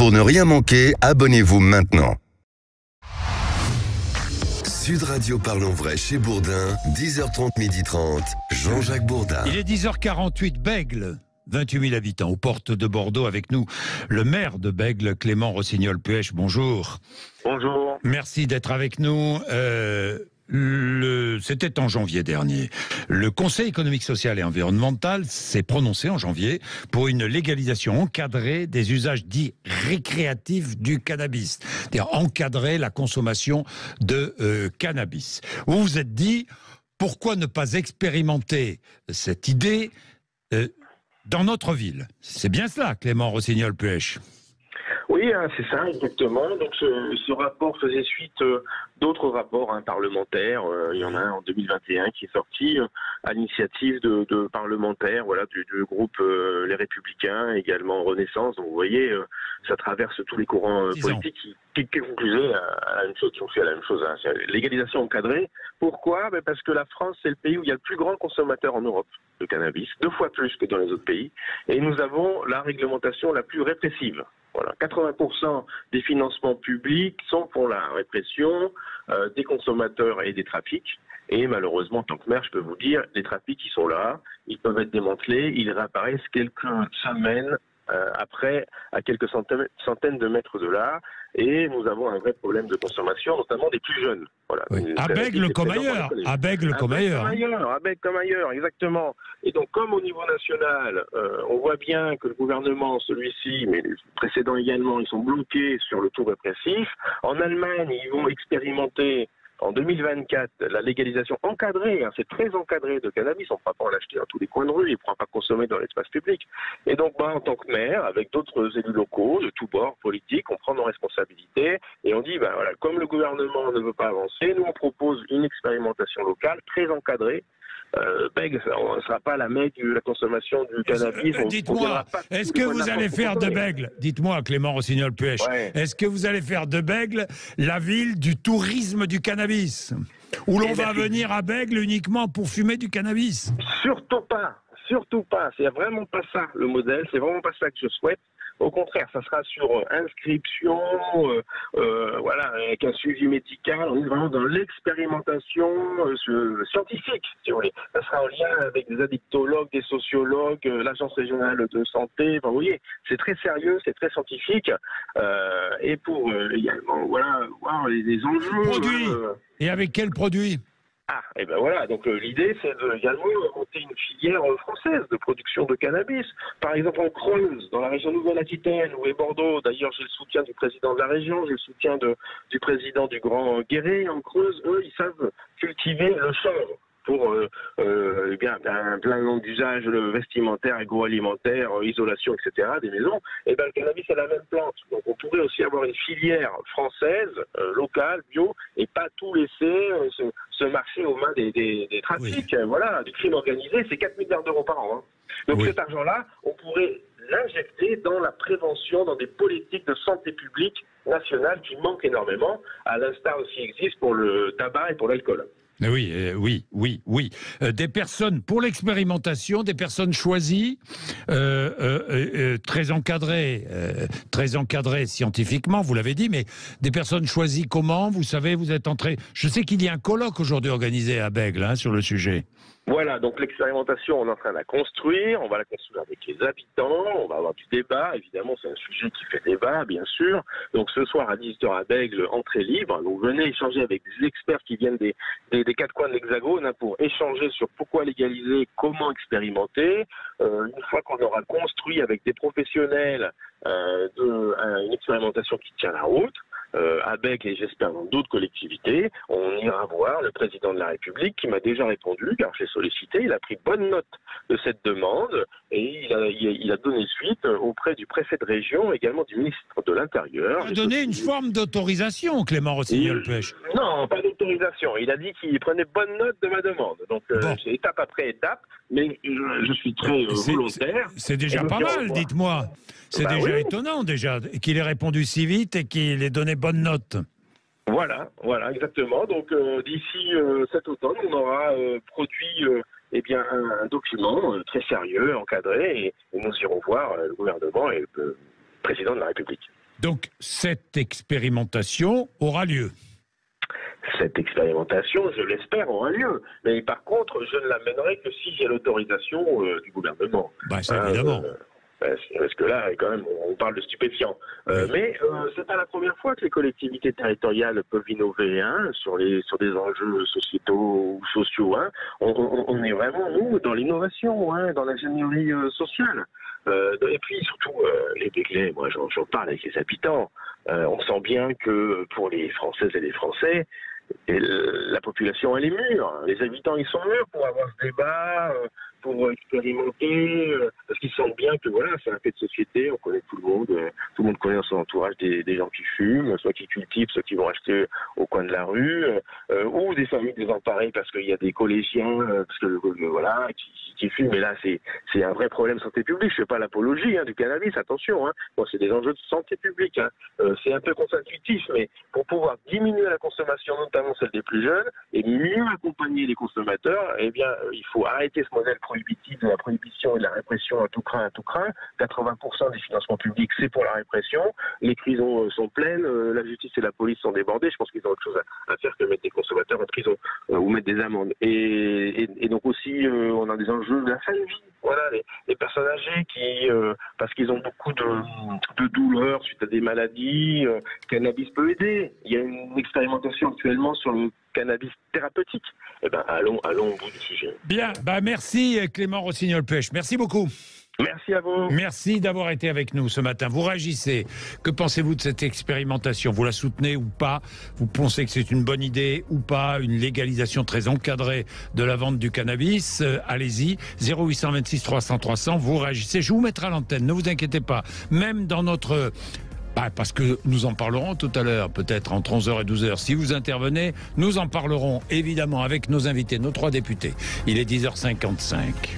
Pour ne rien manquer, abonnez-vous maintenant. Sud Radio Parlons Vrai chez Bourdin, 10h30, 12h30, Jean-Jacques Bourdin. Il est 10h48, Bègle, 28 000 habitants, aux portes de Bordeaux. Avec nous, le maire de Bègle, Clément Rossignol-Puech. Bonjour. Bonjour. Merci d'être avec nous. C'était en janvier dernier. Le Conseil économique, social et environnemental s'est prononcé en janvier pour une légalisation encadrée des usages dits récréatifs du cannabis. C'est-à-dire encadrer la consommation de cannabis. Vous vous êtes dit, pourquoi ne pas expérimenter cette idée dans notre ville? C'est bien cela, Clément Rossignol-Puech. Oui, c'est ça, exactement. Donc ce rapport faisait suite d'autres rapports parlementaires. Il y en a un en 2021 qui est sorti à l'initiative de parlementaires, voilà, du groupe Les Républicains, également Renaissance. Donc vous voyez, ça traverse tous les courants politiques qui concluaient à la même chose, qui ont fait la même chose. Légalisation encadrée. Pourquoi? Parce que la France, c'est le pays où il y a le plus grand consommateur en Europe de cannabis, 2 fois plus que dans les autres pays. Et nous avons la réglementation la plus répressive. Voilà, 80% des financements publics sont pour la répression des consommateurs et des trafics. Et malheureusement, en tant que maire, je peux vous dire, les trafics, ils sont là, ils peuvent être démantelés, ils réapparaissent quelques semaines après, à quelques centaines de mètres de là. Et nous avons un vrai problème de consommation, notamment des plus jeunes. Voilà. Oui. À Bègle comme ailleurs. À Bègle comme ailleurs. À Bègle comme ailleurs, exactement. Et donc, comme au niveau national, on voit bien que le gouvernement, celui-ci, mais les précédents également, ils sont bloqués sur le tout répressif. En Allemagne, ils vont expérimenter en 2024, la légalisation encadrée, c'est très encadré de cannabis, on ne pourra pas en acheter dans tous les coins de rue, il ne pourra pas consommer dans l'espace public. Et donc, en tant que maire, avec d'autres élus locaux, de tous bords politiques, on prend nos responsabilités et on dit, voilà, comme le gouvernement ne veut pas avancer, nous on propose une expérimentation locale très encadrée. Bègle, on ne sera pas la mecque de la consommation du cannabis. Dites-moi, est-ce que vous allez faire de Bègle, dites-moi Clément Rossignol-Puech, est-ce que vous allez faire de Bègle la ville du tourisme du cannabis, où l'on va venir à Bègle uniquement pour fumer du cannabis? Surtout pas, c'est vraiment pas ça le modèle, c'est vraiment pas ça que je souhaite. Au contraire, ça sera sur inscription, voilà, avec un suivi médical. On est vraiment dans l'expérimentation scientifique, si vous voulez. Ça sera en lien avec des addictologues, des sociologues, l'agence régionale de santé. Enfin, vous voyez, c'est très sérieux, c'est très scientifique. Et pour également, voilà, voir les enjeux. Produit. Et avec quel produit? Et ben voilà, donc l'idée c'est également monter une filière française de production de cannabis. Par exemple en Creuse, dans la région Nouvelle-Aquitaine, où est Bordeaux, d'ailleurs j'ai le soutien du président de la région, j'ai le soutien du président du Grand Guéret. En Creuse, eux, ils savent cultiver le chanvre pour un plein nombre d'usages vestimentaires, agroalimentaires, isolation, etc., des maisons. Et le cannabis c'est la même plante. Donc on pourrait aussi avoir une filière française, locale, bio, et pas tout laisser se marcher aux mains des trafics, voilà, du crime organisé. C'est 4 milliards d'euros par an. Donc cet argent-là, on pourrait l'injecter dans la prévention, dans des politiques de santé publique nationale qui manquent énormément, à l'instar aussi existe pour le tabac et pour l'alcool. Oui. Des personnes, pour l'expérimentation, des personnes choisies, très encadrées scientifiquement, vous l'avez dit, mais des personnes choisies comment? Vous savez, vous êtes entré... Je sais qu'il y a un colloque aujourd'hui organisé à Bègle sur le sujet. Voilà, donc l'expérimentation, on est en train de la construire, on va la construire avec les habitants, on va avoir du débat, évidemment c'est un sujet qui fait débat, bien sûr. Donc ce soir à 18h à Bègle, entrée libre, donc venez échanger avec des experts qui viennent des 4 coins de l'Hexagone pour échanger sur pourquoi légaliser, comment expérimenter. Une fois qu'on aura construit avec des professionnels une expérimentation qui tient la route, à Bègle et j'espère dans d'autres collectivités, on ira voir le président de la République qui m'a déjà répondu, car je l'ai sollicité, il a pris bonne note de cette demande et il a donné suite auprès du préfet de région, également du ministre de l'Intérieur. Il a donné une forme d'autorisation, Clément Rossignol-Puech. Non, pas d'autorisation. Il a dit qu'il prenait bonne note de ma demande. Donc c'est étape après étape, mais je suis très volontaire. C'est déjà pas mal, dites-moi. C'est déjà étonnant déjà qu'il ait répondu si vite et qu'il ait donné bonne note. Voilà, exactement. Donc d'ici cet automne, on aura produit un document très sérieux, encadré, et nous irons voir le gouvernement et le président de la République. Donc, cette expérimentation aura lieu. Cette expérimentation, je l'espère, aura lieu. Mais par contre, je ne l'amènerai que si j'ai l'autorisation du gouvernement. Bah, ça, évidemment. Parce que là, quand même, on parle de stupéfiants. Oui. Mais c'est pas la première fois que les collectivités territoriales peuvent innover sur des enjeux sociétaux ou sociaux. On est vraiment, nous, dans l'innovation, dans l'ingénierie sociale. Et puis, surtout, les Béglais, moi, j'en parle avec les habitants. On sent bien que pour les Françaises et les Français, la population, elle est mûre. Les habitants, ils sont mûrs pour avoir ce débat, pour expérimenter, parce qu'ils sentent bien que voilà, c'est un fait de société, on connaît tout le monde connaît dans son entourage des gens qui fument, soit qui cultivent, soit qui vont acheter au coin de la rue, ou des familles désemparées parce qu'il y a des collégiens, parce que voilà, qui fument. Mais là, c'est un vrai problème de santé publique. Je fais pas l'apologie du cannabis, attention. Bon, c'est des enjeux de santé publique. C'est un peu contre-intuitif, mais pour pouvoir diminuer la consommation, notamment celle des plus jeunes, et mieux accompagner les consommateurs, eh bien, il faut arrêter ce modèle prohibitif de la prohibition et de la répression à tout craint. 80% des financements publics, c'est pour la répression. Les prisons sont pleines, la justice et la police sont débordées. Je pense qu'ils ont autre chose à faire que mettre des consommateurs en prison ou mettre des amendes. Et donc aussi, on a des enjeux de la fin de vie. Voilà, les personnes âgées qui, parce qu'ils ont beaucoup de douleurs suite à des maladies, le cannabis peut aider. Il y a une expérimentation actuellement sur le cannabis thérapeutique. Eh ben, allons au bout du sujet. Bien, merci Clément Rossignol-Pêche. Merci beaucoup. Merci à vous. Merci d'avoir été avec nous ce matin. Vous réagissez. Que pensez-vous de cette expérimentation? Vous la soutenez ou pas? Vous pensez que c'est une bonne idée ou pas? Une légalisation très encadrée de la vente du cannabis? Allez-y. 0826 300 300. Vous réagissez. Je vous mettrai à l'antenne. Ne vous inquiétez pas. Même dans notre... parce que nous en parlerons tout à l'heure, peut-être entre 11h et 12h. Si vous intervenez, nous en parlerons évidemment avec nos invités, nos 3 députés. Il est 10h55.